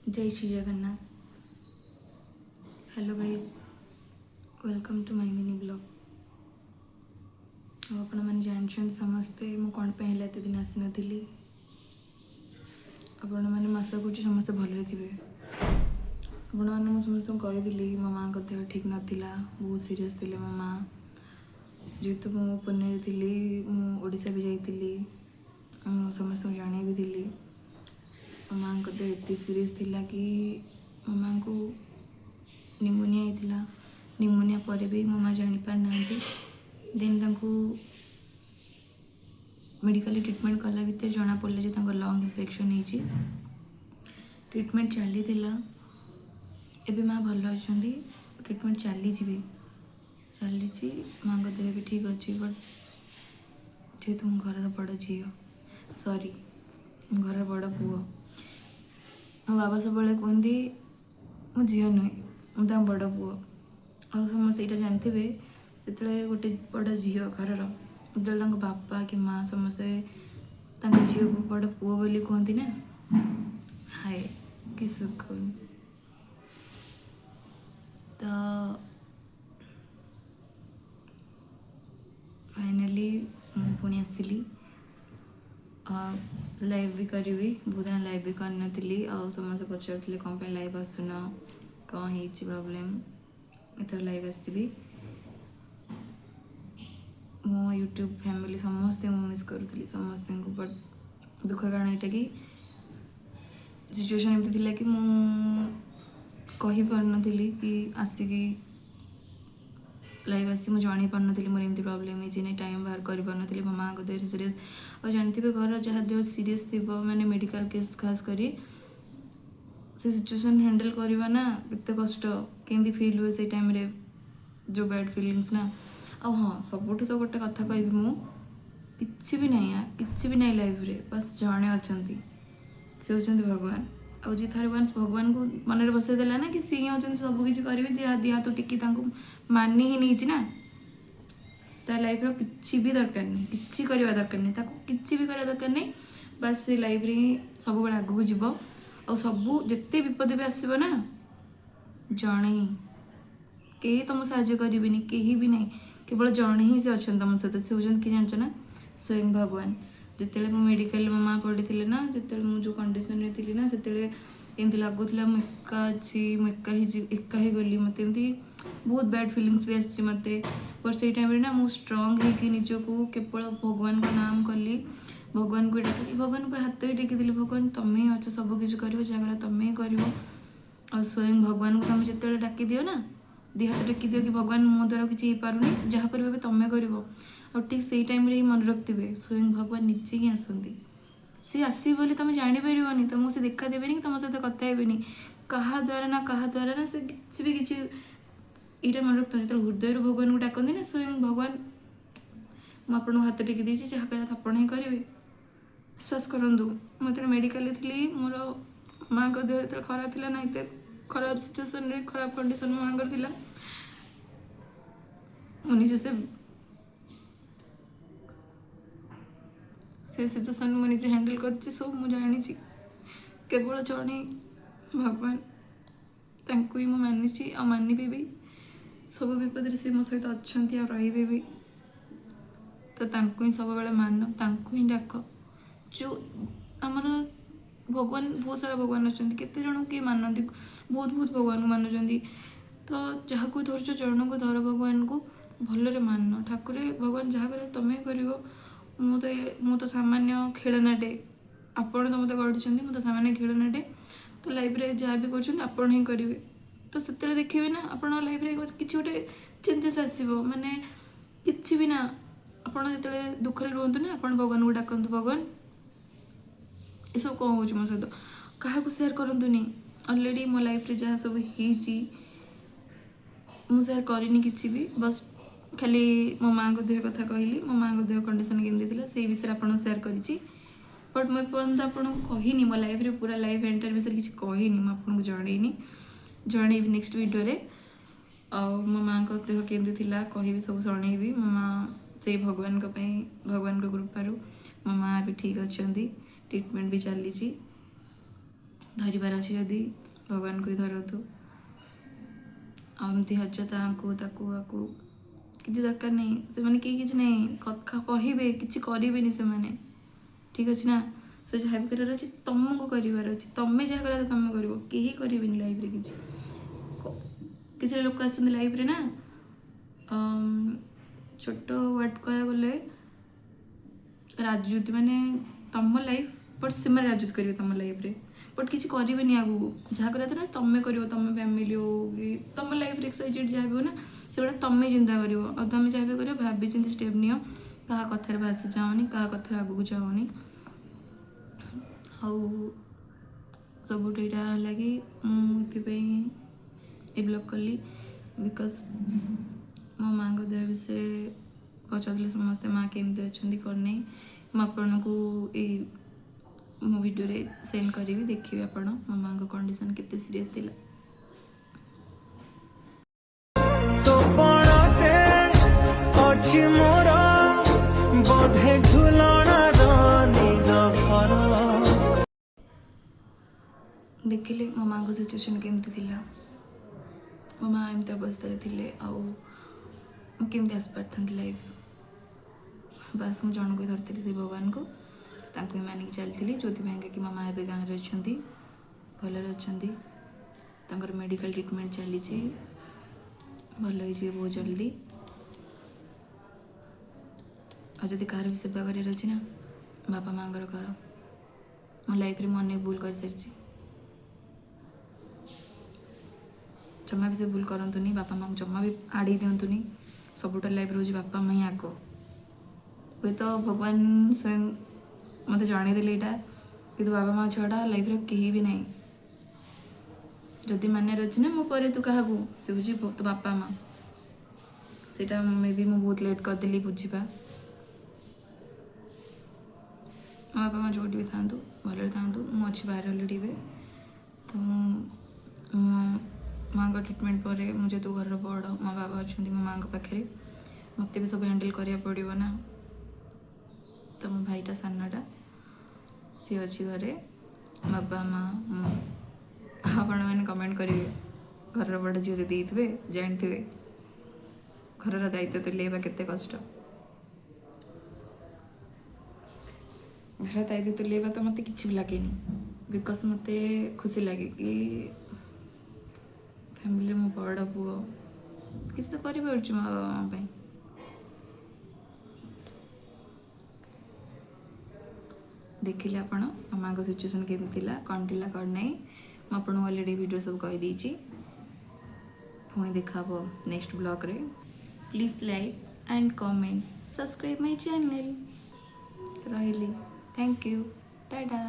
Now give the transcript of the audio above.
जय Shri Jagannath. Hello guys, welcome to my mini blog. आपण मैंने जानते समस्ते मु कौन पे एत दिन आसी नी। आपण मैंने आशा कर समस्ते भले थे। आपण मैंने समस्त कही मो माँ देह ठीक नाला, बहुत सीरीयस थे मो माँ। जेहेतु मु पुणे थी, मुझा भी जाइली, समस्त जन भी थी। मो माँ देह एत सीरीयस थिला कि मो माँ को निमोनिया होता। निमोनिया पर भी मो माँ जापार ना। देन मेडिकल ट्रिटमेंट कला भितर जना पड़ा जे लंग इन्फेक्शन होती। ट्रिटमेंट चली एबे माँ भल अच्छा। ट्रिटमेंट चली चली माँ का देह भी ठीक अच्छे। बट जेहेतु मो घर बड़ झी, सॉरी घर बड़ पुओ, मो बाबा सब कहते मो झी नुहे, मुझे बड़ पुओ। आ समस्त यहाँ जानते जो गोटे बड़ झी घर जो बापा कि माँ समस्ते झी को बड़ पुओ बोली कहती ना, हाय कि सुकून। तो फाइनली पुणी आसली, लाइव भी करी। बहुत दिन लाइव भी करनी। समस्त पचारे कौन पे लाइव आसुन, कौन हो प्रॉब्लम, एथर लाइव आसबी। मो यूट्यूब फैमिली समस्ते मिस करूली समस्त को। बट दुख कारण यहाँ कि सिचुएशन एमती थी कि मुझे कि आसिकी लाइव आसी मुझे जानी पार्नी मोर एमती प्रॉब्लम है। टाइम बाहर कर पार्नी। मो माँ को देह सीरीयस और जानते घर जहाँ देह सीरीयस थी मैंने मेडिकल केस खास करी से सिचुएशन हैंडल करवा ना केते कष्ट केमती फील हुए से टाइम रे, जो बैड फीलिंग्स ना। हाँ सबुठ तो गोटे कथा कह कि भी ना कि भी ना लाइफ रे, बस जड़े अच्छा से होती भगवान। और जी थर वंस भगवान को मन में बसईदेला ना कि सी होती सबकि करेंगे, जी दी हाथ टिकी मानी ही नहीं ना, ता लाइफ कि भी दरकार नहीं, कि करवा दरकार नहीं, कि भी करवा दरकार नहीं। बस से लाइफ रे सब बड़े आगू जीव और सबू जिते विपद भी आसब ना जड़े ही कहीं तुम साहय करें, कहीं भी नहीं, केवल जड़े ही से अच्छा तुम सहित। से होती कि जानच ना स्वयं भगवान। जिते मो मेडिकल मो माँ पड़ी ना, जिते मुझे कंडीशन थी ना, से एमती लगुला मुझा अच्छी एका ही गली। मत एमती बहुत बैड फिलिंग्स भी आसी मत। पर से टाइम ना मुझे स्ट्रंग होगी निजको केवल भगवान का नाम कली, भगवान को डाकिली, भगवान पर हाथ ही टेकी। भगवान तुम्हें ही अच्छे सबकि कर जगह तुम्हें ही कर। और स्वयं भगवान को तुम जो डाक दियो ना, दी हाथ टेकी दियो कि भगवान मो द्वारा किसी हो पारूनी, जहाँ कर तुम्हें कर। और ठीक से टाइम ही मन रखिथे स्वयं भगवान निजे ही आसती। सी आस बोली तुम जापर तुमको से देखा देवे कि तुम सहित कथा हेनी क्या द्वारा ना क्या द्वारा ना, से किसी भी किसी यहाँ मन रखता जो हृदय भगवान को डाकती ना स्वयं भगवान। मुझे हाथ टेकी देती जहाँ कर आप ही करेंगे। विश्वास करूँ मुझे मेडिकल थी, मोर माँ का देह जो खराब थी ना, ये खराब सिचुएसन खराब कंडीशन मो माँ थी, मुझे से सिचुएसन मुझे हैंडल कर सब मुझे जानी। केवल जड़े भगवान तांको ही मानी आ मानवी भी। सब विपद से मो सहित अच्छा और रे भी। तो तांको ही सब बेले मान, तांको ही डाक। जो आमर भगवान बहुत सारा भगवान अच्छा, केते जन किए मानती, बहुत बहुत भगवान को मानुंट। तो जहाँ को धरछ जन को धर, भगवान को भलरे मान। ठाकुर भगवान जहाँ कर तुम्हें कर। मु तो सामान्य खेलनाटे, आपण तो मत गढ़ी, मुझे सामान्य खेलनाटे। तो लाइफ रे जहाँ भी कर ही करेंगे। तो से देखिए ना आप लाइफ रे कि गोटे चेंजेस आसो, माने कि भी ना आपड़ जो दुखरे रुहतु ना, आप भगवान को डाकतु, भगवान ये सब कौन हो मो सहित क्या सेयार करतुनि। अलरेडी मो लाइफ रे जहाँ सब मुझे सेयार करनी कि भी, बस खाली मो माँ को देह कथा कहली, मो माँ को देह कंडीशन केमती थी से विषय आप सेयार करी। बट मुझे पर्यटन आपको कहनी मो लाइफ रे पूरा लाइफ एंटायर विषय किसी कहनी, मुझे जनईनी जन नेक्स्ट वीडियो रे। मो माँ को देह केमती थी कहि सब जनईबी। मो माँ से भगवान को कृपारू मो माँ भी ठीक अच्छा, ट्रिटमेंट भी चली। ଧରିବାର ଅଛି ଯଦି ଭଗବାନଙ୍କୁ ହିଁ ଧରନ୍ତୁ। ଆଉ ଏମିତି ହଜ ତାକୁ ଆକୁ କିଛି ଦରକାର ନାହିଁ। ସେମାନେ କେହି କିଛି ନାହିଁ କଥା କହିବେ, କିଛି କରିବେନି ସେମାନେ, ଠିକ୍ ଅଛି ନା। ସେ ଯାହା ବି କରିବାର ଅଛି ତମକୁ କରିବାର ଅଛି, ତମେ ଯାହା କରିବା କଥା ତମେ କରିବ, କେହି କରିବେନି ଲାଇଫ୍ରେ କିଛି। କିଛି ଲୋକ ଆସନ୍ତି ଲାଇଫ୍ରେ ନା, ଛୋଟ ୱାର୍ଡ଼ କହିବାକୁ ଗଲେ ରାଜୁତି, ମାନେ ତମ ଲାଇଫ୍ ବଟ୍ ସେମାନେ ରାଜୁତି କରିବେ ତମ ଲାଇଫ୍ରେ, ବଟ୍ କିଛି କରିବେନି ଆଗକୁ। ଯାହା କରିବା କଥା ନା ତମେ କରିବ, ତମ ଫ୍ୟାମିଲି ହଉ କି ତମ ଲାଇଫ୍ରେ ଏକ୍ସାଇଟେଡ୍ ଯାହା ବି ହଉ ନା, ସେଗୁଡ଼ା ତମେ ଚିନ୍ତା କରିବ। ଆଉ ତମେ ଯାହା ବି କରିବ ଭାବି ଚିନ୍ତି ଷ୍ଟେପ୍ ନିଅ, କାହା କଥାରେ ଭାସି ଯାଅନି, କାହା କଥାରେ ଆଗକୁ ଯାଅନି। ଆଉ ସବୁଠୁ ଏଇଟା ହେଲା କି ମୁଁ ଏଥିପାଇଁ ଏ ବ୍ଲଗ୍ କଲି ବିକଜ୍ ମୋ ମାଆଙ୍କ ଦେହ ବିଷୟରେ ପଚାରୁଥିଲେ ସମସ୍ତେ, ମାଆ କେମିତି ଅଛନ୍ତି କ'ଣ ନାହିଁ। ମୁଁ ଆପଣଙ୍କୁ ଏଇ ମୋ ଭିଡ଼ିଓରେ ସେଣ୍ଡ କରିବି, ଦେଖିବେ ଆପଣ ମୋ ମାଆଙ୍କ କଣ୍ଡିସନ୍ କେତେ ସିରିୟସ୍ ଥିଲା। ଦେଖିଲେ ମୋ ମାଆଙ୍କ ସିଚୁଏସନ୍ କେମିତି ଥିଲା, ମୋ ମାଆ ଏମିତି ଅବସ୍ଥାରେ ଥିଲେ ଆଉ ମୁଁ କେମିତି ଆସିପାରିଥାନ୍ତି ଲାଇଫ୍। ବାସ୍ ମୁଁ ଜଣକୁ ଧରିଥିଲି ସେ ଭଗବାନଙ୍କୁ, ତାଙ୍କୁ ହିଁ ମାନିକି ଚାଲିଥିଲି। ଯେଉଁଥିପାଇଁ କି ମୋ ମାଆ ଏବେ ଗାଁରେ ଅଛନ୍ତି, ଭଲରେ ଅଛନ୍ତି। ତାଙ୍କର ମେଡ଼ିକାଲ ଟ୍ରିଟମେଣ୍ଟ ଚାଲିଛି, ଭଲ ହେଇଯିବେ ବହୁତ ଜଲ୍ଦି। ଆଉ ଯଦି କାହାର ବି ସେବା କରିବାର ଅଛି ନା, ବାପା ମାଆଙ୍କର କର। ମୋ ଲାଇଫ୍ରେ ମୁଁ ଅନେକ ଭୁଲ କରିସାରିଛି, ଜମା ବି ସେ ଭୁଲ କରନ୍ତୁନି। ବାପା ମାଆଙ୍କୁ ଜମା ବି ଆଡ଼େଇ ଦିଅନ୍ତୁନି। ସବୁଟା ଲାଇଫ୍ରେ ହେଉଛି ବାପା ମାଆ ହିଁ ଆଗ। ହୁଏତ ଭଗବାନ ସ୍ୱୟଂ ମୋତେ ଜଣେଇଦେଲେ ଏଇଟା, କିନ୍ତୁ ବାବା ମାଆ ଛଡ଼ା ଲାଇଫ୍ରେ କେହି ବି ନାହିଁ। ଯଦି ମାନିବାର ଅଛି ନା ମୋ ପରେ ତୁ କାହାକୁ, ସେ ହେଉଛି ତୋ ବାପା ମାଆ। ସେଇଟା ମେ ବି ମୁଁ ବହୁତ ଲେଟ୍ କରିଦେଲି ବୁଝିବା। ମୋ ବାପା ମାଆ ଯେଉଁଠି ବି ଥାଆନ୍ତୁ ଭଲରେ ଥାଆନ୍ତୁ। ମୁଁ ଅଛି ବାହାରେ ଅଲରେଡ଼ି ଏବେ। ତ ମୁଁ ମୋ ମାଆଙ୍କ ଟ୍ରିଟମେଣ୍ଟ ପରେ, ମୁଁ ଯେହେତୁ ଘରର ବଡ଼, ମୋ ବାବା ଅଛନ୍ତି ମୋ ମାଆଙ୍କ ପାଖରେ, ମୋତେ ବି ସବୁ ହ୍ୟାଣ୍ଡେଲ୍ କରିବାକୁ ପଡ଼ିବ ନା। ତ ମୋ ଭାଇଟା ସାନଟା, ସିଏ ଅଛି ଘରେ, ବାବା ମାଆ ମୁଁ। ଆପଣମାନେ କମେଣ୍ଟ କରିବେ, ଘରର ବଡ଼ ଝିଅ ଯଦି ହେଇଥିବେ ଜାଣିଥିବେ ଘରର ଦାୟିତ୍ୱ ତୁଲେଇବା କେତେ କଷ୍ଟ। ଘର ଦାୟିତ୍ୱ ତୁଲେଇବା ତ ମୋତେ କିଛି ବି ଲାଗେନି, ବିକଜ୍ ମୋତେ ଖୁସି ଲାଗେ କି ଫ୍ୟାମିଲିରେ ମୁଁ ବଡ଼ ପୁଅ, କିଛି ତ କରିପାରୁଛି ମୋ ବାବା ମାଆ ପାଇଁ। ଦେଖିଲେ ଆପଣ ମୋ ମାଆଙ୍କ ସିଚୁଏସନ୍ କେମିତି ଥିଲା, କ'ଣ ଥିଲା କ'ଣ ନାହିଁ। ମୁଁ ଆପଣଙ୍କୁ ଅଲରେଡ଼ି ଭିଡ଼ିଓ ସବୁ କହିଦେଇଛି। ପୁଣି ଦେଖା ହେବ ନେକ୍ସଟ ବ୍ଲଗ୍ରେ। Please like and comment, subscribe my channel. ରହିଲି, ଥ୍ୟାଙ୍କ ୟୁ, ଟାଟା।